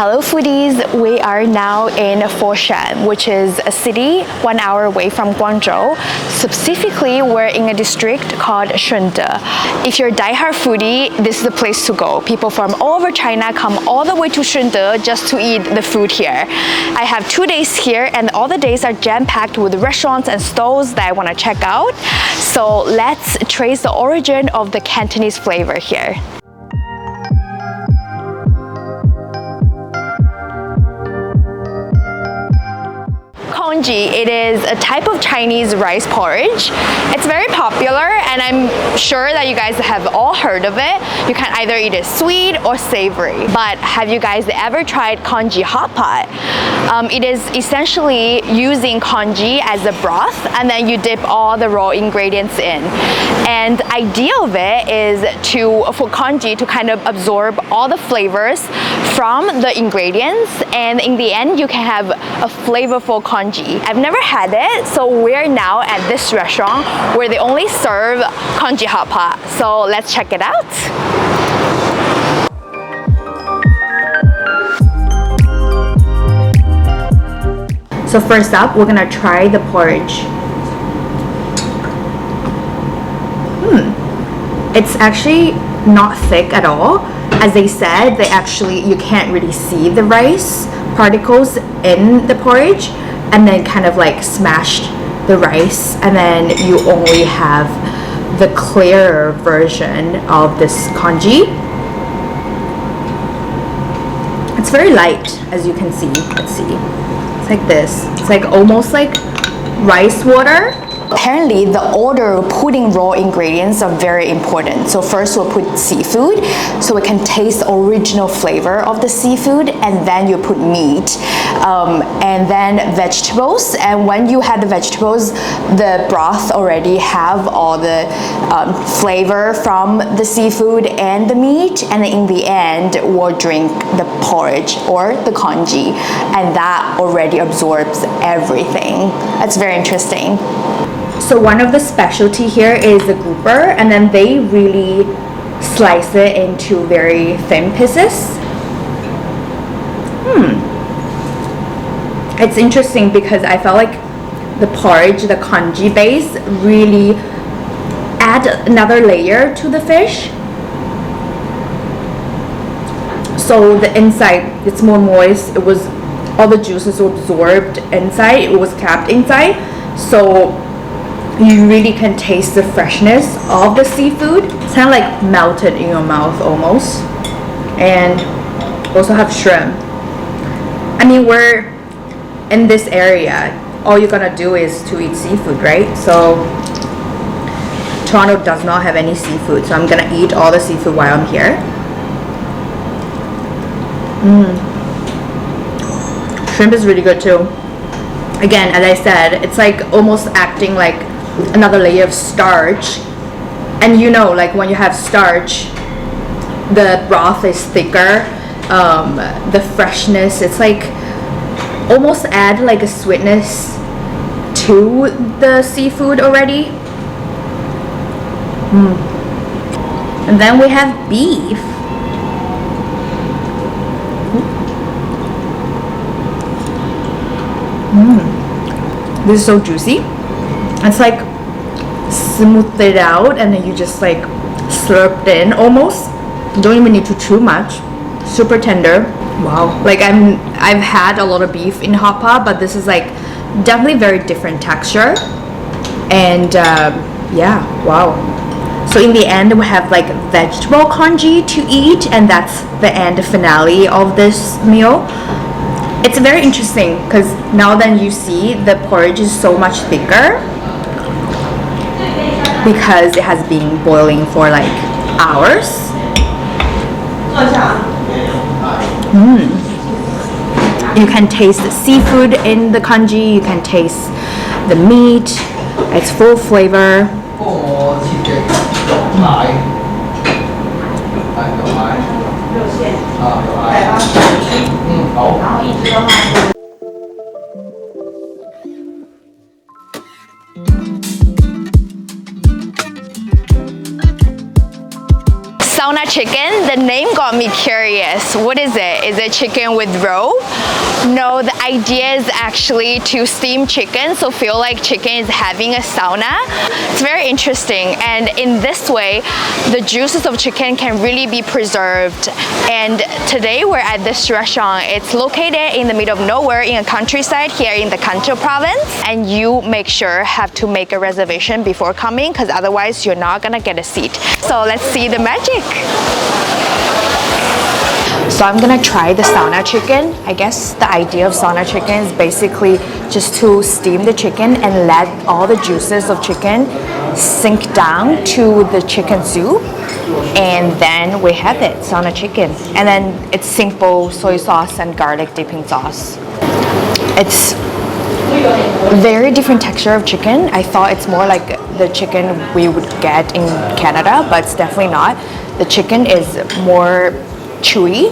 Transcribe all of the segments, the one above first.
Hello foodies, we are now in Foshan, which is a city 1 hour away from Guangzhou. Specifically, we're in a district called Shunde. If you're a diehard foodie, this is the place to go. People from all over China come all the way to Shunde just to eat the food here. I have 2 days here and all the days are jam-packed with restaurants and stalls that I want to check out. So let's trace the origin of the Cantonese flavor here. Kongji, it is a type of Chinese rice porridge. It's very popular and I'm sure that you guys have all heard of it. You can either eat it sweet or savory. But have you guys ever tried Kongji hot pot? It is essentially using Kongji as a broth and then you dip all the raw ingredients in. And the idea of it is for Kongji to kind of absorb all the flavors from the ingredients, and in the end you can have a flavorful Kongji. I've never had it, so we're now at this restaurant where they only serve Kongji hot pot. So let's check it out. So first up, we're gonna try the porridge. It's actually not thick at all. As they said, you can't really see the rice particles in the porridge, and then kind of like smashed the rice, and then you only have the clearer version of this Kongji. It's very light, as you can see. Let's see. It's like this. It's like almost like rice water. Apparently, the order of putting raw ingredients are very important. So first we'll put seafood, so we can taste the original flavor of the seafood, and then you put meat, and then vegetables. And when you have the vegetables, the broth already have all the flavor from the seafood and the meat, and then in the end, we'll drink the porridge or the Kongji, and that already absorbs everything. That's very interesting. So one of the specialty here is the grouper, and then they really slice it into very thin pieces. It's interesting because I felt like the porridge, the Kongji base, really add another layer to the fish. So the inside, it's more moist. It was all the juices were absorbed inside. It was kept inside. So you really can taste the freshness of the seafood. It's kind of like melted in your mouth almost. And also have shrimp. I mean, we're in this area. All you're gonna do is to eat seafood, right? So Toronto does not have any seafood, so I'm gonna eat all the seafood while I'm here. Shrimp is really good too. Again, as I said, it's like almost acting like another layer of starch, and you know, like when you have starch, the broth is thicker, the freshness, it's like almost add like a sweetness to the seafood already. And then we have beef. This is so juicy. It's like smoothed it out, and then you just like slurped in almost. You don't even need to chew much. Super tender. Wow. Like I've had a lot of beef in hot pot, but this is like definitely very different texture. And yeah, wow. So in the end, we have like vegetable Kongji to eat, and that's the end finale of this meal. It's very interesting because now then you see the porridge is so much thicker because it has been boiling for like hours. You can taste the seafood in the Kongji, you can taste the meat, it's full flavor. Sauna Chicken, the name got got me curious. What is it? Is it chicken with roe? No, the idea is actually to steam chicken, so feel like chicken is having a sauna. It's very interesting, and in this way, the juices of chicken can really be preserved. And today we're at this restaurant. It's located in the middle of nowhere in a countryside here in the Guangdong Province, and you make sure have to make a reservation before coming, because otherwise you're not gonna get a seat. So let's see the magic. So I'm gonna try the sauna chicken. I guess the idea of sauna chicken is basically just to steam the chicken and let all the juices of chicken sink down to the chicken soup, and then we have it, sauna chicken. And then it's simple soy sauce and garlic dipping sauce. It's very different texture of chicken. I thought it's more like the chicken we would get in Canada, but it's definitely not. The chicken is more chewy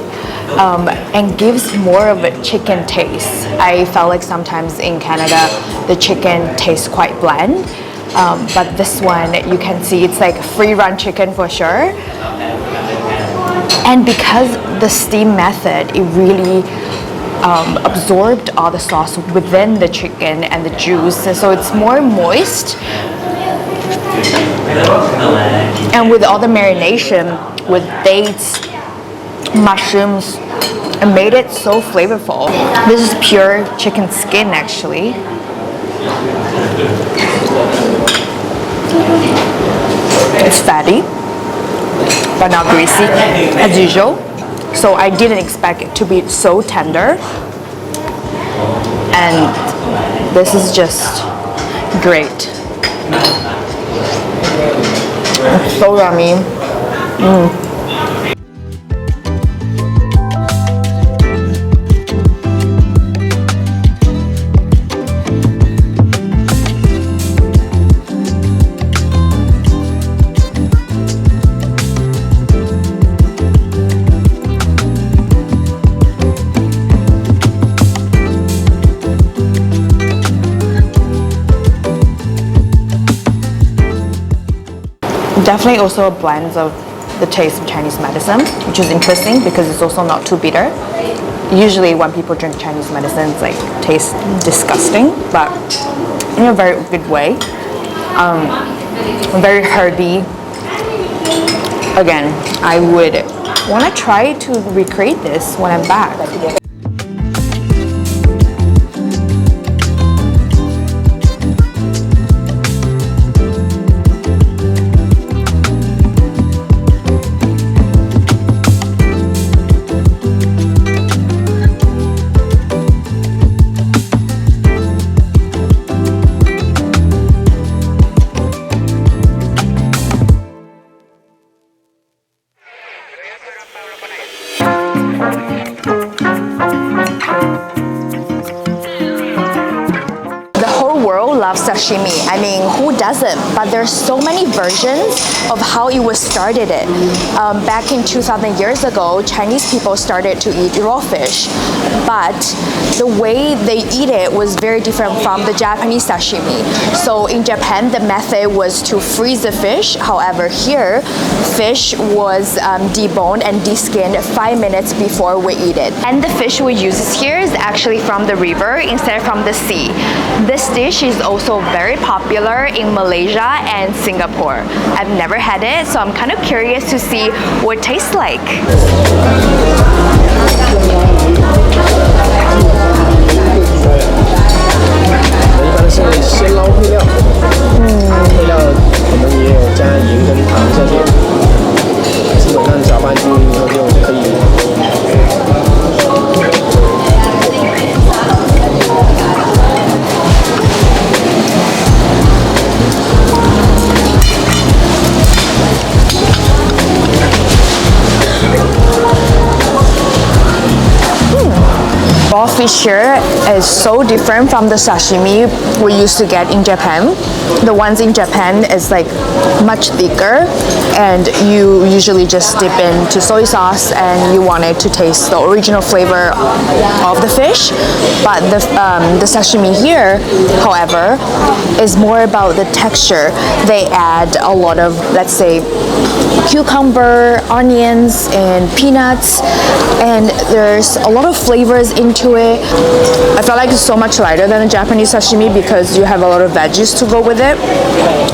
and gives more of a chicken taste. I felt like sometimes in Canada the chicken tastes quite bland, but this one you can see it's like free run chicken for sure. And because the steam method, it really absorbed all the sauce within the chicken and the juice, and so it's more moist. And with all the marination with dates, mushrooms, it made it so flavorful. This is pure chicken skin actually. It's fatty but not greasy as usual, so I didn't expect it to be so tender, and this is just great. It's so yummy. Definitely also a blend of the taste of Chinese medicine, which is interesting because it's also not too bitter. Usually when people drink Chinese medicine, it's like tastes disgusting, but in a very good way. Very herby. Again, I would want to try to recreate this when I'm back. Love sashimi. I mean, who doesn't? But there's so many versions of how it was started. Back in 2,000 years ago, Chinese people started to eat raw fish, but the way they eat it was very different from the Japanese sashimi. So in Japan, the method was to freeze the fish. However, here, fish was deboned and deskinned 5 minutes before we eat it. And the fish we use here is actually from the river instead of from the sea. This dish is also very popular in Malaysia and Singapore. I've never had it, so I'm kind of curious to see what it tastes like. 一般是鲜捞配料，配料我们也有加盐跟糖下去，基本上搅拌均匀以后就可以。Raw fish here is so different from the sashimi we used to get in Japan. The ones in Japan is like much thicker, and you usually just dip into soy sauce and you want it to taste the original flavor of the fish. But the sashimi here, however, is more about the texture. They add a lot of, let's say, cucumber, onions, and peanuts, and there's a lot of flavors into it. I feel like it's so much lighter than a Japanese sashimi because you have a lot of veggies to go with it,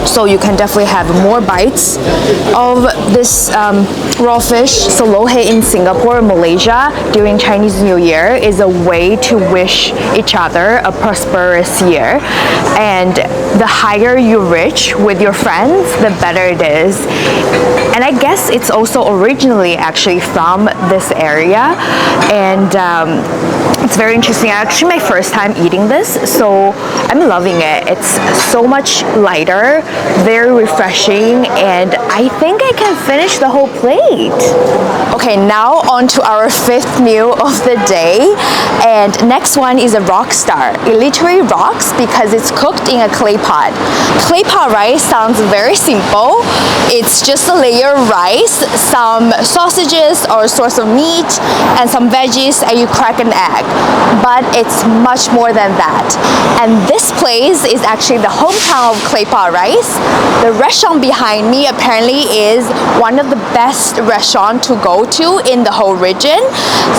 so you can definitely have more bites of this raw fish. So lohe in Singapore, Malaysia during Chinese New Year is a way to wish each other a prosperous year, and the higher you reach with your friends, the better it is. And I guess it's also originally actually from this area, and it's very interesting. Actually my first time eating this, so I'm loving it. It's so much lighter, very refreshing, and I think I can finish the whole plate. Okay, now on to our fifth meal of the day, and next one is a rock star. It literally rocks because it's cooked in a clay pot. Clay pot rice sounds very simple. It's just a layer of rice, some sausages or source of meat, and some veggies, and you crack an egg. But it's much more than that. And this place is actually the hometown of clay pot rice. The restaurant behind me apparently is one of the best restaurants to go to in the whole region.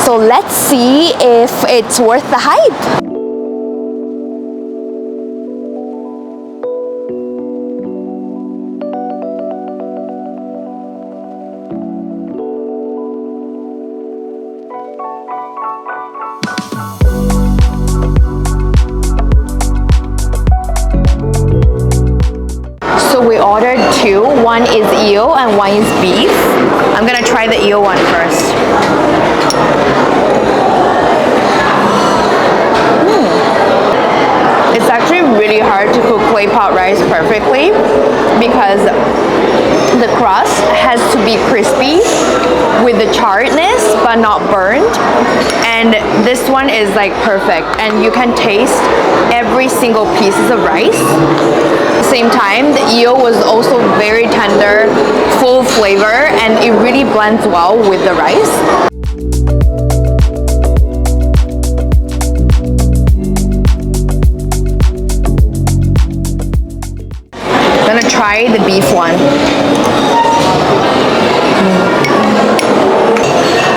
So let's see if it's worth the hype. So we ordered two. One is eel and one is beef. I'm gonna try the eel one first. It's actually really hard to cook clay pot rice perfectly because the crust has to be crispy with the charredness but not burned, and this one is like perfect, and you can taste every single pieces of rice. At the same time, the eel was also very tender, full of flavor, and it really blends well with the rice. I'm gonna try the beef one.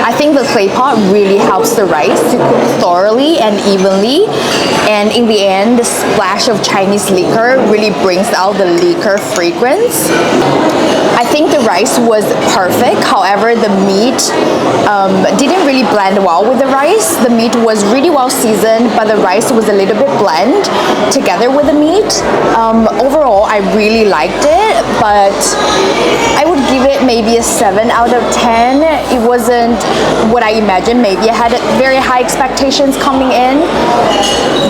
I think the clay pot really helps the rice to cook thoroughly and evenly, and in the end the splash of Chinese liquor really brings out the liquor fragrance. I think the rice was perfect, however the meat didn't really blend well with the rice. The meat was really well seasoned, but the rice was a little bit bland together with the meat. Overall I really liked it, but I would give it maybe a 7 out of 10. It wasn't what I imagined. Maybe I had very high expectations coming in.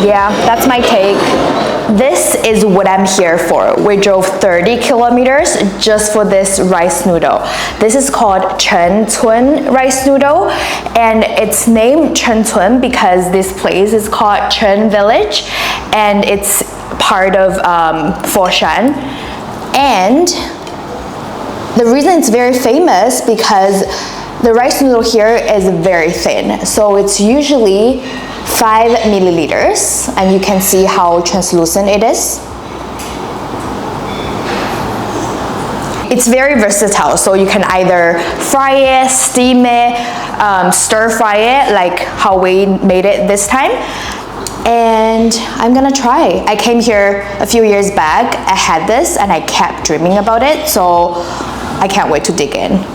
Yeah, that's my take. This is what I'm here for. We drove 30 kilometers just for this rice noodle. This is called Chen Cun rice noodle, and it's named Chen Cun because this place is called Chen Village, and it's part of Foshan. And the reason it's very famous because the rice noodle here is very thin, so it's usually 5 milliliters, and you can see how translucent it is. It's very versatile, so you can either fry it, steam it, stir fry it like how we made it this time. And I'm gonna try. I came here a few years back, I had this and I kept dreaming about it, so I can't wait to dig in.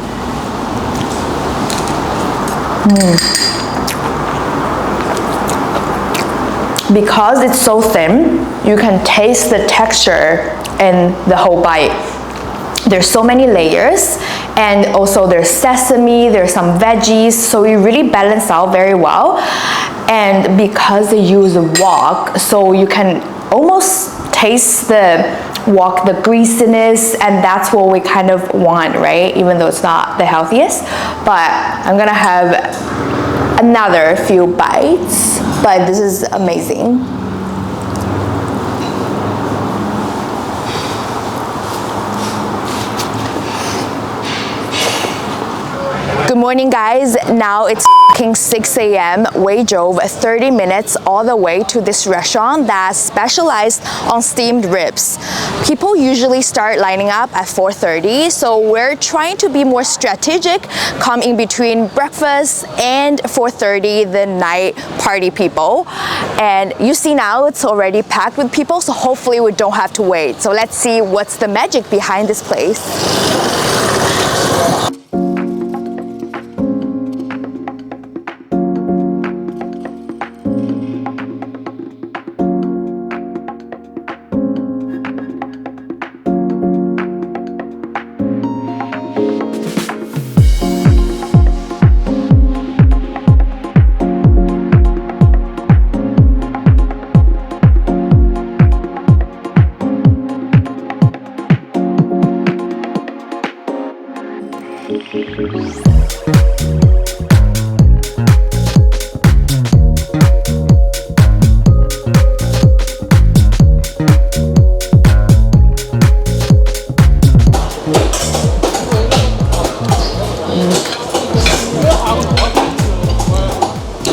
Because it's so thin, you can taste the texture in the whole bite. There's so many layers, and also there's sesame, there's some veggies, so it really balance out very well. And because they use wok, so you can almost taste the wok, the greasiness, and that's what we kind of want, right? Even though it's not the healthiest. But I'm gonna have another few bites, but this is amazing. Good morning, guys. Now it's 6 a.m. we drove 30 minutes all the way to this restaurant that specialized on steamed ribs. People usually start lining up at 4:30, so we're trying to be more strategic, come in between breakfast and 4:30, the night party people. And you see now it's already packed with people, so hopefully we don't have to wait. So let's see what's the magic behind this place.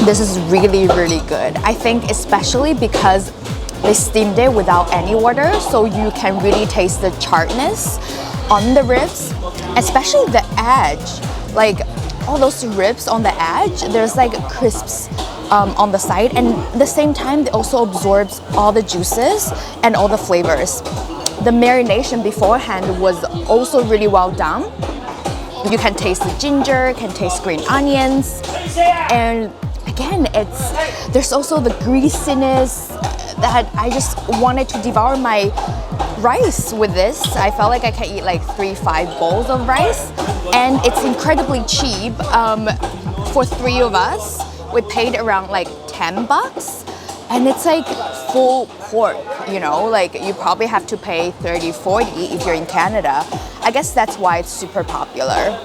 This is really, really good. I think especially because they steamed it without any water, so you can really taste the charredness on the ribs, especially the edge. Like all those ribs on the edge, there's like crisps on the side, and at the same time it also absorbs all the juices and all the flavors. The marination beforehand was also really well done. You can taste the ginger, can taste green onions, and again, there's also the greasiness that I just wanted to devour my rice with this. I felt like I can eat like 3-5 bowls of rice, and it's incredibly cheap. For 3 of us, we paid around like $10, and it's like full pork, you know, like you probably have to pay $30-40 if you're in Canada. I guess that's why it's super popular.